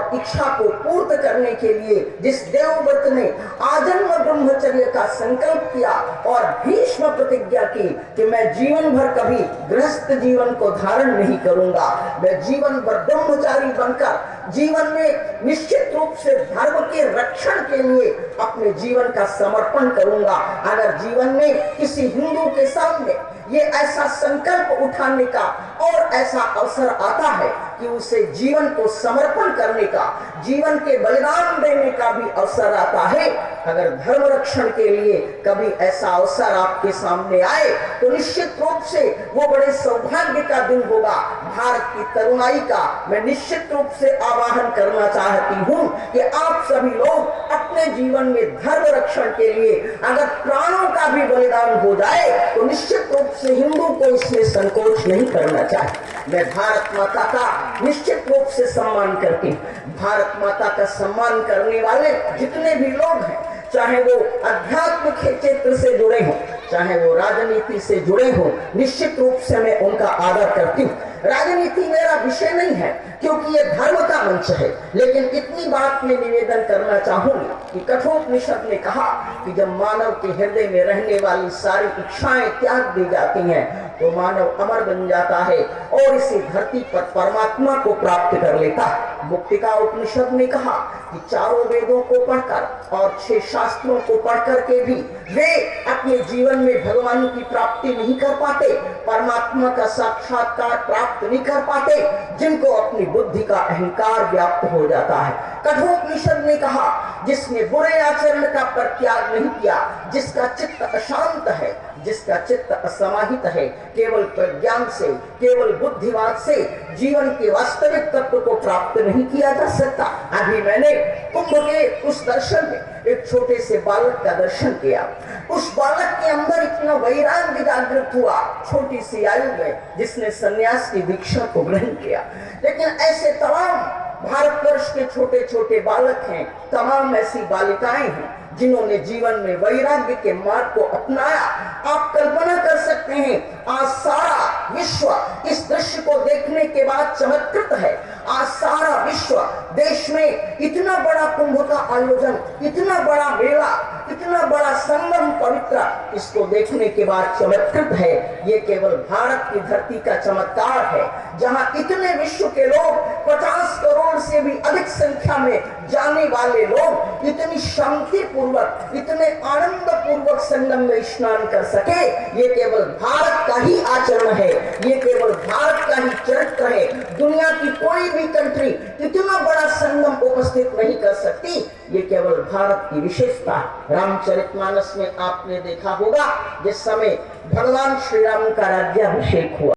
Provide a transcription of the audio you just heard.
और इच्छा को पूर्ण करने के लिए जिस देवव्रत ने आजन्म ब्रह्मचर्य का संकल्प किया और भीष्म प्रतिज्ञा की कि मैं जीवन भर कभी गृहस्थ जीवन को धारण नहीं करूंगा, मैं जीवन भर ब्रह्मचारी बनकर जीवन में निश्चित रूप से धर्म के रक्षण के लिए अपने जीवन का समर्पण करूंगा। अगर जीवन में किसी हिंदू के सामने ये ऐसा संकल्प उठाने का और ऐसा अवसर आता है कि उसे जीवन को समर्पण करने का, जीवन के बलिदान देने का भी अवसर आता है, अगर धर्म रक्षण के लिए कभी ऐसा अवसर आपके सामने आए तो निश्चित रूप से वो बड़े सौभाग्य का दिन होगा। भारत की तरुणाई का मैं निश्चित रूप से आह्वान करना चाहती हूँ कि आप सभी लोग अपने जीवन में धर्म रक्षण के लिए अगर प्राणों का भी बलिदान हो जाए तो निश्चित रूप से हिंदू को इसमें संकोच नहीं करना चाहिए। मैं भारत माता का निश्चित रूप से सम्मान करती हूँ। भारत माता का सम्मान करने वाले जितने भी लोग हैं, चाहे वो अध्यात्म के क्षेत्र से जुड़े हों, चाहे वो राजनीति से जुड़े हों, निश्चित रूप से मैं उनका आदर करती हूँ। राजनीति मेरा विषय नहीं है क्योंकि ये धर्म का मंच है, लेकिन इतनी बात में निवेदन करना चाहूंगी कि कठोपनिषद ने कहा कि जब मानव के हृदय में रहने वाली सारी इच्छाएं त्याग दी जाती हैं तो मानव अमर बन जाता है और इसी धरती पर परमात्मा को प्राप्त कर लेता है। मुक्तिका उपनिषद ने कहा कि चारों वेदों को पढ़कर और 6 शास्त्रों को पढ़कर के भी वे अपने जीवन में भगवान की प्राप्ति नहीं कर पाते, परमात्मा का साक्षात्कार प्राप्त नहीं कर पाते, जिनको अपनी बुद्धि का अहंकार व्याप्त हो जाता है। कठोपनिषद ने कहा जिसने बुरे आचरण का परित्याग नहीं किया, जिसका चित्त अशांत है, जिसका चित्त असमाहित है, केवल प्रज्ञान से, केवल बुद्धिवाद से जीवन के वास्तविक तत्व को प्राप्त नहीं किया जा सकता। अभी मैंने कुंभ के उस दर्शन में एक छोटे से बालक का दर्शन किया। उस बालक के अंदर इतना वैराग्य जागृत हुआ छोटी सी आयु में, जिसने सन्यास की दीक्षा को ग्रहण किया। लेकिन ऐसे तमाम भारतवर्ष के छोटे छोटे बालक हैं, तमाम ऐसी बालिकाएं हैं जिन्होंने जीवन में वैराग्य के मार्ग को अपनाया। आप कल्पना कर सकते हैं, आज सारा विश्व इस दृश्य को देखने के बाद चमत्कृत है। आज सारा विश्व देश में इतना बड़ा कुंभ का आयोजन, इतना बड़ा मेला, इतना बड़ा संगम पवित्र, इसको देखने के बाद चमत्कृत है। ये केवल भारत की धरती का चमत्कार है, जहां इतने विश्व के लोग 50 करोड़ से भी अधिक संख्या में जाने वाले लोग इतनी शांति पूर्वक, इतने आनंद पूर्वक संगम में स्नान कर सके। ये केवल भारत का ही आचरण है, ये केवल भारत का ही चरित्र है। दुनिया की कोई भी कंट्री इतना बड़ा संगम उपस्थित नहीं कर सकती। ये केवल भारत की विशेषता है। रामचरितमानस में आपने देखा होगा जिस समय भगवान श्री राम का राज्याभिषेक हुआ,